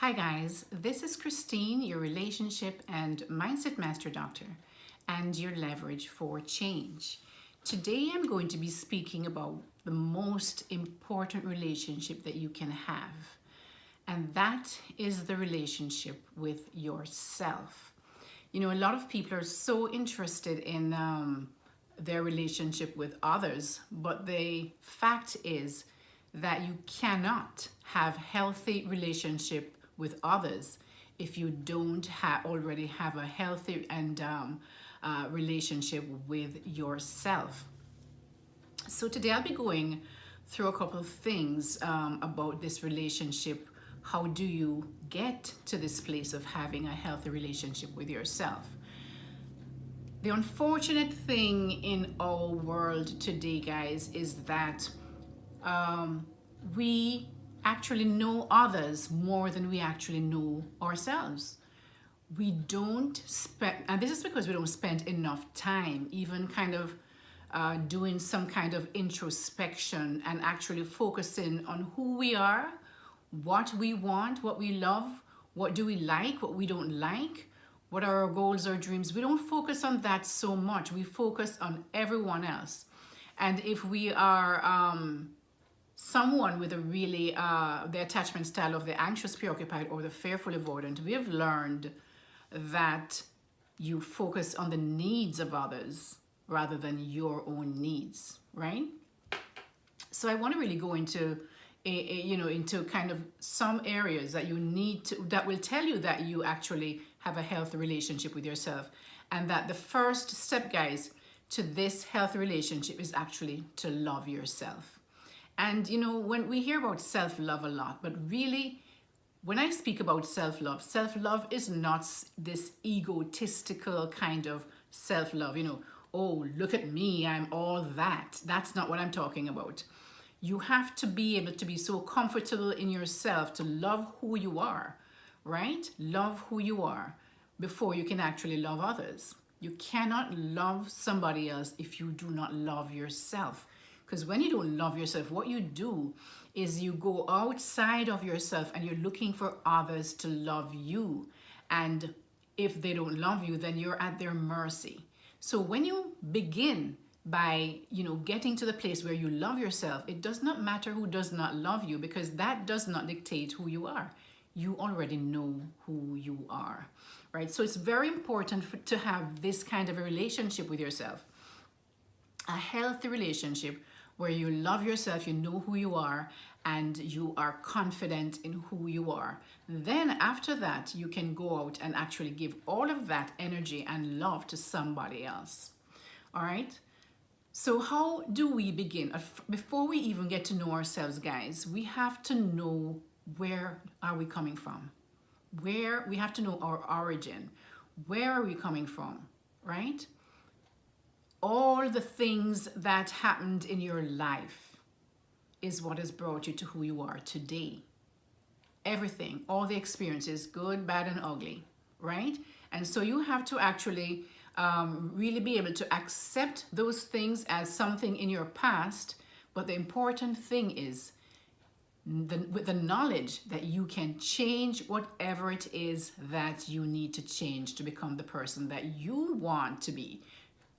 Hi guys, this is Christine, your relationship and mindset master doctor and your leverage for change. Today I'm going to be speaking about the most important relationship that you can have, and that is the relationship with yourself. You know, a lot of people are so interested in their relationship with others, but the fact is that you cannot have healthy relationship with others if you don't already have a healthy and relationship with yourself. So today I'll be going through a couple of things about this relationship. How do you get to this place of having a healthy relationship with yourself? The unfortunate thing in our world today, guys, is that we actually know others more than we actually know ourselves. We don't spend, and this is because we don't spend enough time even kind of doing some kind of introspection and actually focusing on who we are, what we want, what we love, what do we like, what we don't like, what are our goals or dreams. We don't focus on that so much. We focus on everyone else. And if we are someone with a really the attachment style of the anxious preoccupied or the fearful avoidant, we have learned that you focus on the needs of others rather than your own needs, right? So I want to really go into into kind of some areas that you need to, that will tell you that you actually have a healthy relationship with yourself, and that the first step, guys, to this healthy relationship is actually to love yourself. And you know, when we hear about self-love a lot, but really when I speak about self-love is not this egotistical kind of self-love, you know, oh, look at me, I'm all that. That's not what I'm talking about. You have to be able to be so comfortable in yourself to love who you are, right? Love who you are before you can actually love others. You cannot love somebody else if you do not love yourself. Because when you don't love yourself, what you do is you go outside of yourself and you're looking for others to love you. And if they don't love you, then you're at their mercy. So when you begin by, you know, getting to the place where you love yourself, it does not matter who does not love you, because that does not dictate who you are. You already know who you are, right? So it's very important to have this kind of a relationship with yourself, a healthy relationship where you love yourself, you know who you are, and you are confident in who you are. Then after that, you can go out and actually give all of that energy and love to somebody else. All right? So how do we begin? Before we even get to know ourselves, guys, we have to know where are we coming from. We have to know our origin. Where are we coming from, right? All the things that happened in your life is what has brought you to who you are today. Everything, all the experiences, good, bad, and ugly, right? And so you have to actually really be able to accept those things as something in your past. But the important thing is with the knowledge that you can change whatever it is that you need to change to become the person that you want to be.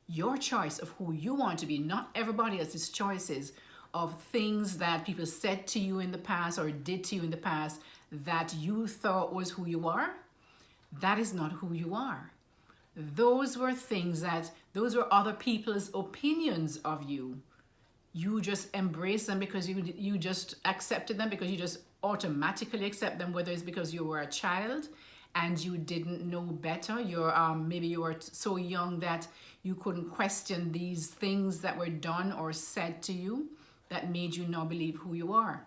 Your choice of who you want to be, not everybody else's choices of things that people said to you in the past or did to you in the past that you thought was who you are. That is not who you are. Those were those were other people's opinions of you. You just embrace them because you just accepted them, because you just automatically accept them, whether it's because you were a child and you didn't know better. Maybe you were so young that you couldn't question these things that were done or said to you that made you now believe who you are.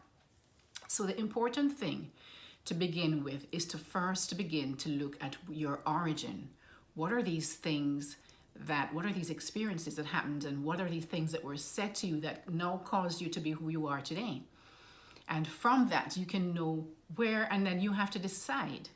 So the important thing to begin with is to first begin to look at your origin. What are these things what are these experiences that happened, and what are these things that were said to you that now caused you to be who you are today? And from that, you can know where, and then you have to decide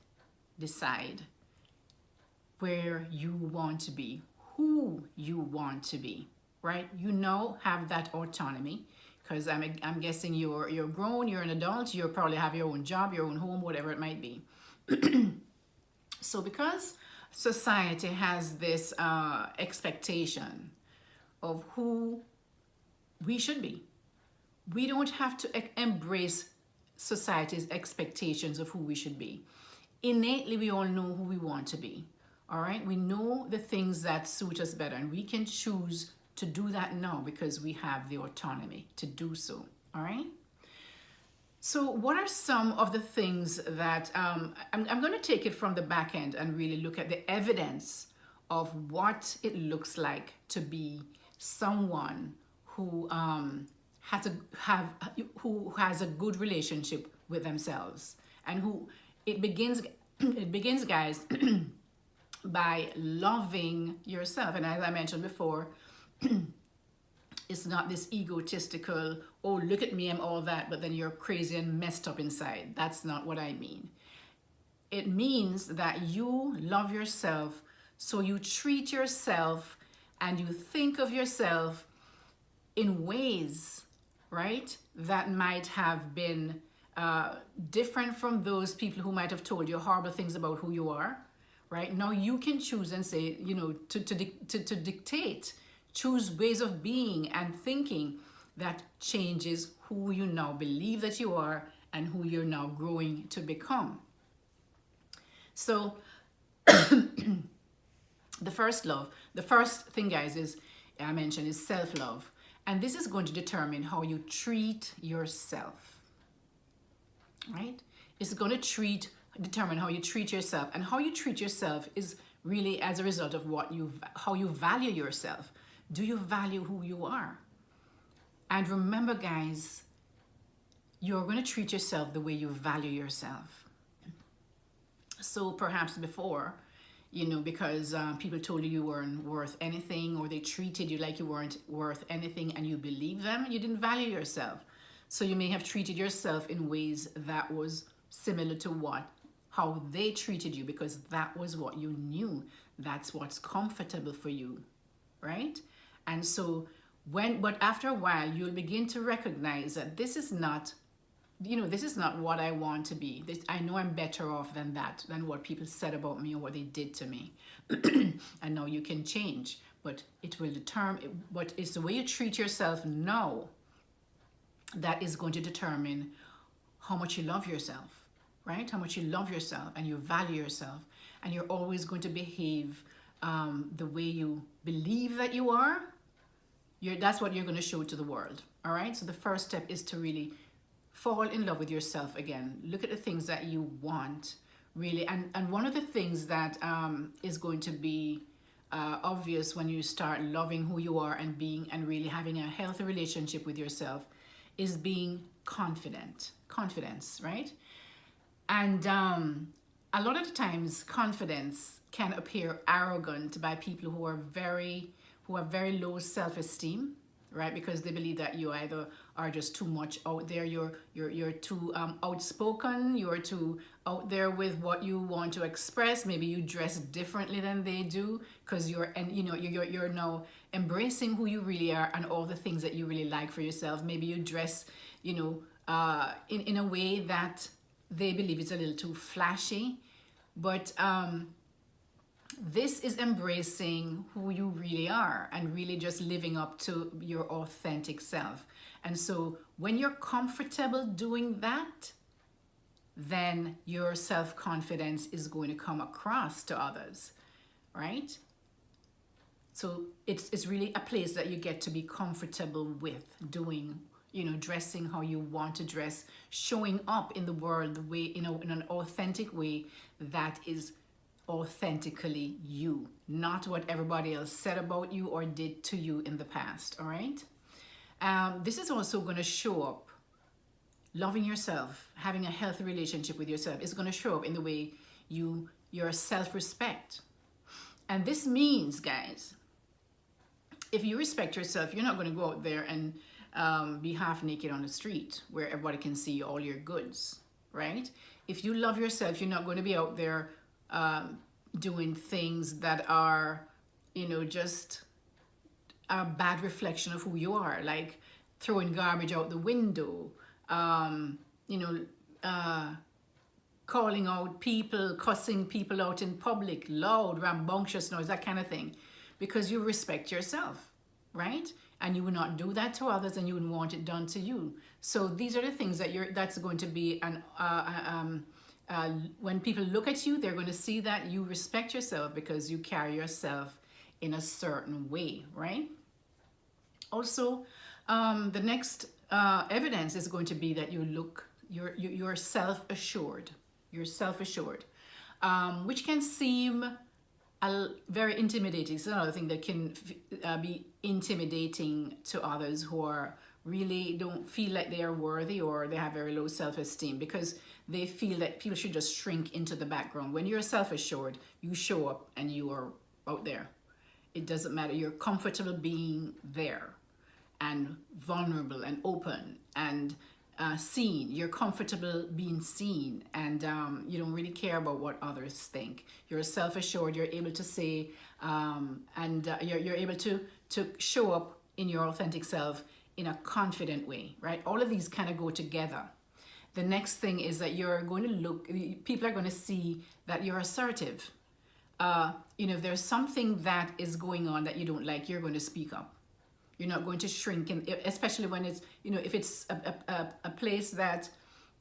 where you want to be, who you want to be, right? You now have that autonomy because I'm guessing you're grown, you're an adult, you probably have your own job, your own home, whatever it might be. So because society has this expectation of who we should be, we don't have to embrace society's expectations of who we should be. Innately, we all know who we want to be. All right, we know the things that suit us better, and we can choose to do that now because we have the autonomy to do so. All right. So what are some of the things that I'm going to take it from the back end and really look at the evidence of what it looks like to be someone who has a good relationship with themselves, and who it begins guys by loving yourself. And as I mentioned before, it's not this egotistical, oh, look at me, I'm all that, but then you're crazy and messed up inside. That's not what I mean. It means that you love yourself, so you treat yourself and you think of yourself in ways, right, that might have been different from those people who might have told you horrible things about who you are, right? Now you can choose and say, you know, to dictate, choose ways of being and thinking that changes who you now believe that you are and who you're now growing to become. So the first thing, guys, is I mentioned is self-love. And this is going to determine how you treat yourself, right? It's going to determine how you treat yourself, and how you treat yourself is really as a result of how you value yourself. Do you value who you are? And remember, guys, you're going to treat yourself the way you value yourself. So perhaps before, you know, because people told you weren't worth anything, or they treated you like you weren't worth anything, and you believe them, you didn't value yourself. So you may have treated yourself in ways that was similar to how they treated you, because that was what you knew. That's what's comfortable for you, right? And so but after a while, you'll begin to recognize that this is not what I want to be. I know I'm better off than what people said about me or what they did to me. And now you can change, but it will determine, but it's the way you treat yourself now that is going to determine how much you love yourself, right? How much you love yourself and you value yourself, and you're always going to behave the way you believe that you are. That's what you're going to show to the world. All right. So the first step is to really fall in love with yourself again. Look at the things that you want, really. And one of the things that is going to be obvious when you start loving who you are and really having a healthy relationship with yourself is being confidence, right? And a lot of the times confidence can appear arrogant by people who have very low self-esteem, right? Because they believe that you either are just too much out there, you're too outspoken, you're too out there with what you want to express. Maybe you dress differently than they do because you're now embracing who you really are and all the things that you really like for yourself. Maybe you dress, in a way that they believe is a little too flashy, but this is embracing who you really are and really just living up to your authentic self. And so when you're comfortable doing that, then your self-confidence is going to come across to others, right? So it's really a place that you get to be comfortable with doing, dressing how you want to dress, showing up in the world the way, in an authentic way that is authentically you, not what everybody else said about you or did to you in the past. All right. This is also going to show up. Loving yourself, having a healthy relationship with yourself is going to show up in the way your self-respect. And this means, guys, if you respect yourself, you're not going to go out there and be half naked on the street where everybody can see all your goods, right? If you love yourself, you're not going to be out there doing things that are, just a bad reflection of who you are, like throwing garbage out the window, you know, calling out people, cussing people out in public, loud, rambunctious noise, that kind of thing, because you respect yourself, right? And you would not do that to others, and you wouldn't want it done to you. So these are the things that that's going to be when people look at you, they're going to see that you respect yourself because you carry yourself in a certain way, right? Also, the next evidence is going to be that you're self-assured. You're self-assured, which can seem very intimidating. It's another thing that can be intimidating to others who are really don't feel like they are worthy, or they have very low self-esteem, because they feel that people should just shrink into the background. When you're self-assured, you show up and you are out there. It doesn't matter. You're comfortable being there and vulnerable and open and seen. You're comfortable being seen, and you don't really care about what others think. You're self-assured. You're able to say you're able to show up in your authentic self in a confident way, right? All of these kind of go together. The next thing is that you're going to people are going to see that you're assertive. If there's something that is going on that you don't like, you're going to speak up. You're not going to shrink, and especially when it's, if it's a place that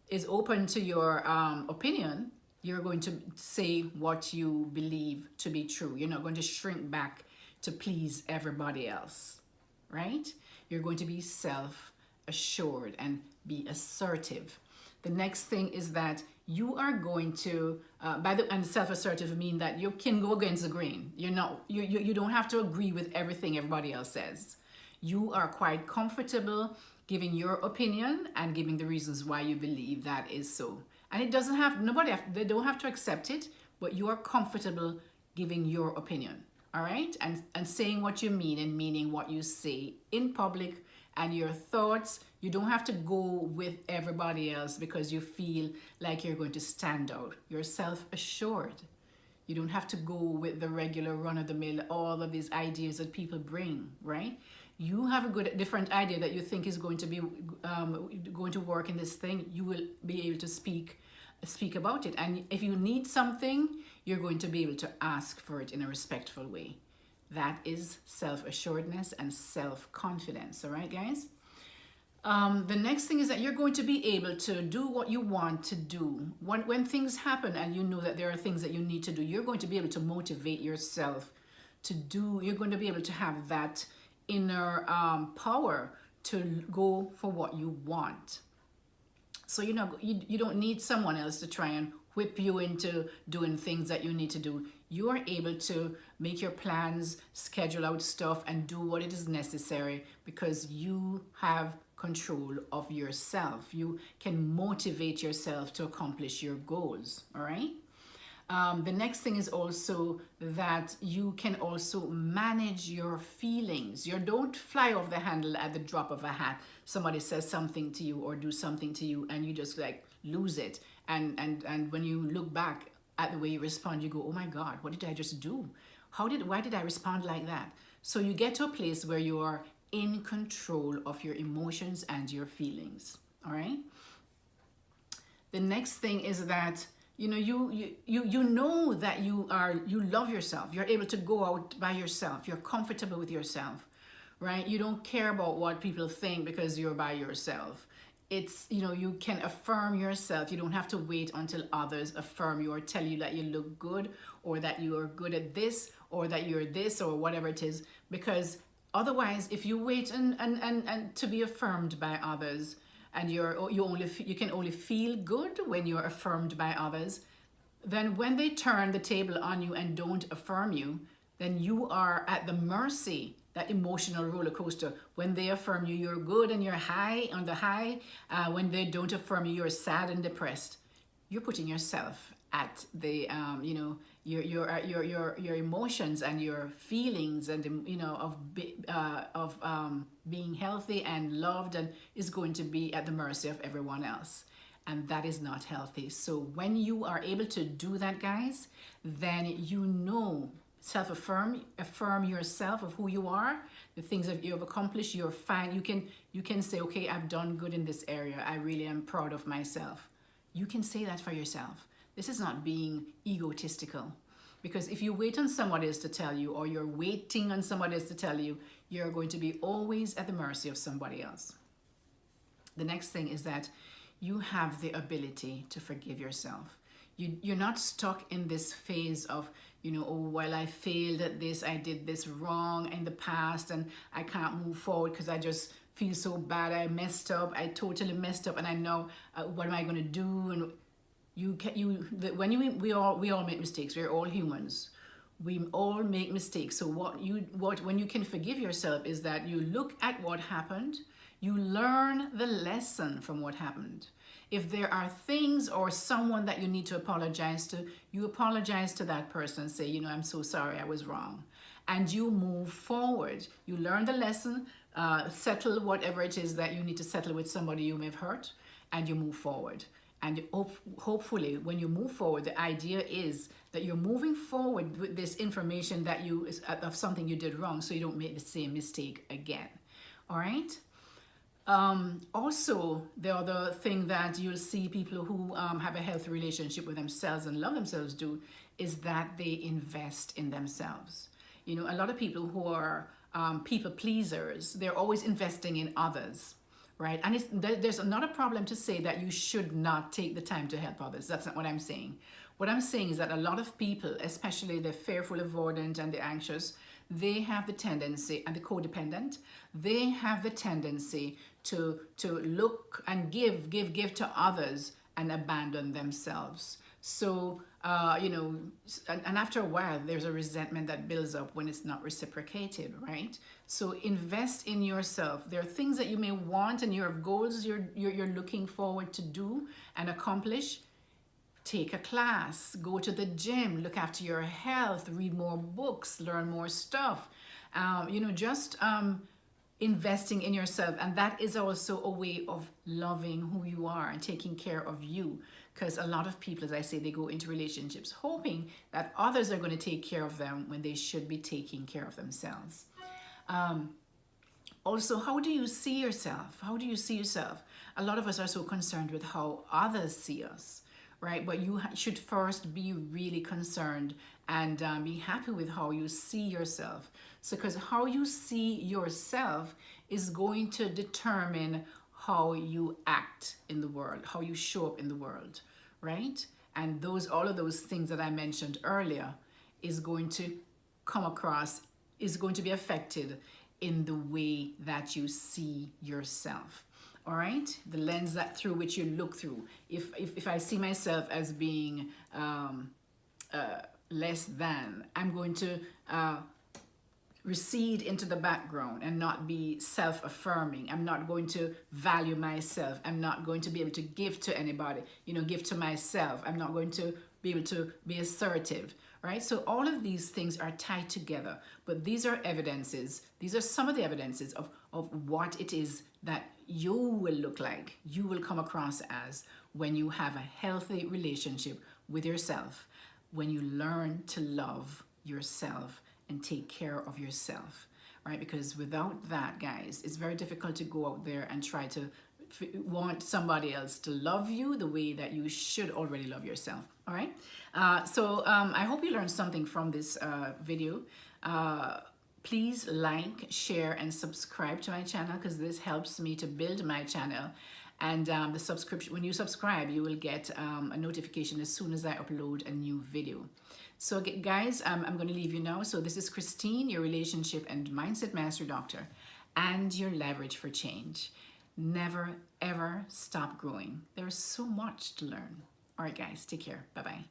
is open to your opinion, you're going to say what you believe to be true. You're not going to shrink back to please everybody else, right? You're going to be self-assured and be assertive. The next thing is that you are going to, and self-assertive mean that you can go against the grain. You don't have to agree with everything everybody else says. You are quite comfortable giving your opinion and giving the reasons why you believe that is so. And it doesn't have, they don't have to accept it, but you are comfortable giving your opinion, all right? And saying what you mean and meaning what you say in public, and your thoughts. You don't have to go with everybody else because you feel like you're going to stand out. You're self-assured. You don't have to go with the regular run-of-the-mill, all of these ideas that people bring, right? You have a different idea that you think is going to be going to work in this thing. You will be able to speak about it. And if you need something, you're going to be able to ask for it in a respectful way. That is self-assuredness and self-confidence. All right, guys? The next thing is that you're going to be able to do what you want to do. When things happen and you know that there are things that you need to do, you're going to be able to motivate yourself to do. You're going to be able to have that inner power to go for what you want. So you don't need someone else to try and whip you into doing things that you need to do. You are able to make your plans, schedule out stuff, and do what it is necessary because you have control of yourself. You can motivate yourself to accomplish your goals, all right? The next thing is also that you can also manage your feelings. You don't fly off the handle at the drop of a hat. Somebody says something to you or do something to you and you just like lose it. And when you look back at the way you respond, you go, oh my God, what did I just do? Why did I respond like that? So you get to a place where you are in control of your emotions and your feelings, all right? The next thing is that you know that you love yourself. You're able to go out by yourself. You're comfortable with yourself, right? You don't care about what people think because you're by yourself. It's, you can affirm yourself. You don't have to wait until others affirm you or tell you that you look good or that you are good at this or that you're this or whatever it is. Because otherwise, if you wait and to be affirmed by others, and you can only feel good when you're affirmed by others, then when they turn the table on you and don't affirm you, then you are at the mercy, that emotional roller coaster. When they affirm you, you're good and you're high on the high. When they don't affirm you, you're sad and depressed. You're putting yourself at the your emotions and your feelings and of being healthy and loved and is going to be at the mercy of everyone else, and that is not healthy. So when you are able to do that, guys, then affirm yourself of who you are, the things that you have accomplished. You're fine. You can say, okay, I've done good in this area. I really am proud of myself. You can say that for yourself. This is not being egotistical, because if you wait on somebody else to tell you, or you're waiting on somebody else to tell you, you're going to be always at the mercy of somebody else. The next thing is that you have the ability to forgive yourself. You're not stuck in this phase of, oh, well, I failed at this, I did this wrong in the past, and I can't move forward because I just feel so bad. I messed up. I totally messed up, and I know what am I going to do? And we all make mistakes. We're all humans. We all make mistakes. So when you can forgive yourself is that you look at what happened, you learn the lesson from what happened. If there are things or someone that you need to apologize to, you apologize to that person. Say, I'm so sorry, I was wrong. And you move forward. You learn the lesson, settle whatever it is that you need to settle with somebody you may have hurt, and you move forward. And hopefully when you move forward, the idea is that you're moving forward with this information that of something you did wrong, so you don't make the same mistake again. All right? Also, the other thing that you'll see people who have a healthy relationship with themselves and love themselves do is that they invest in themselves. A lot of people who are people pleasers, they're always investing in others, right? And there's not a problem to say that you should not take the time to help others. That's not what I'm saying. What I'm saying is that a lot of people, especially the fearful, avoidant, and the anxious, they have the tendency, and the codependent, they have the tendency to look and give to others and abandon themselves. So, and after a while, there's a resentment that builds up when it's not reciprocated, right? So invest in yourself. There are things that you may want and your goals you're looking forward to do and accomplish. Take a class, go to the gym, look after your health, read more books, learn more stuff. Investing in yourself. And that is also a way of loving who you are and taking care of you. Because a lot of people, as I say, they go into relationships hoping that others are going to take care of them when they should be taking care of themselves. Also, how do you see yourself? How do you see yourself? A lot of us are so concerned with how others see us, right? But you should first be really concerned and be happy with how you see yourself. So, because how you see yourself is going to determine how you act in the world, how you show up in the world, right? And all of those things that I mentioned earlier is going to come across, is going to be affected in the way that you see yourself. All right, the lens through which you look through. If I see myself as being less than, I'm going to recede into the background and not be self-affirming. I'm not going to value myself. I'm not going to be able to give to anybody, give to myself. I'm not going to be able to be assertive, right? So all of these things are tied together, but these are evidences. These are some of the evidences of what it is that you will look like, you will come across as when you have a healthy relationship with yourself, when you learn to love yourself and take care of yourself, right? Because without that, guys, it's very difficult to go out there and try to want somebody else to love you the way that you should already love yourself. All right. So I hope you learned something from this video. Please like, share, and subscribe to my channel, because this helps me to build my channel. And the subscription, when you subscribe, you will get a notification as soon as I upload a new video. So guys, I'm going to leave you now. So this is Christine, your relationship and mindset master doctor, and your leverage for change. Never, ever stop growing. There's so much to learn. All right, guys, take care. Bye-bye.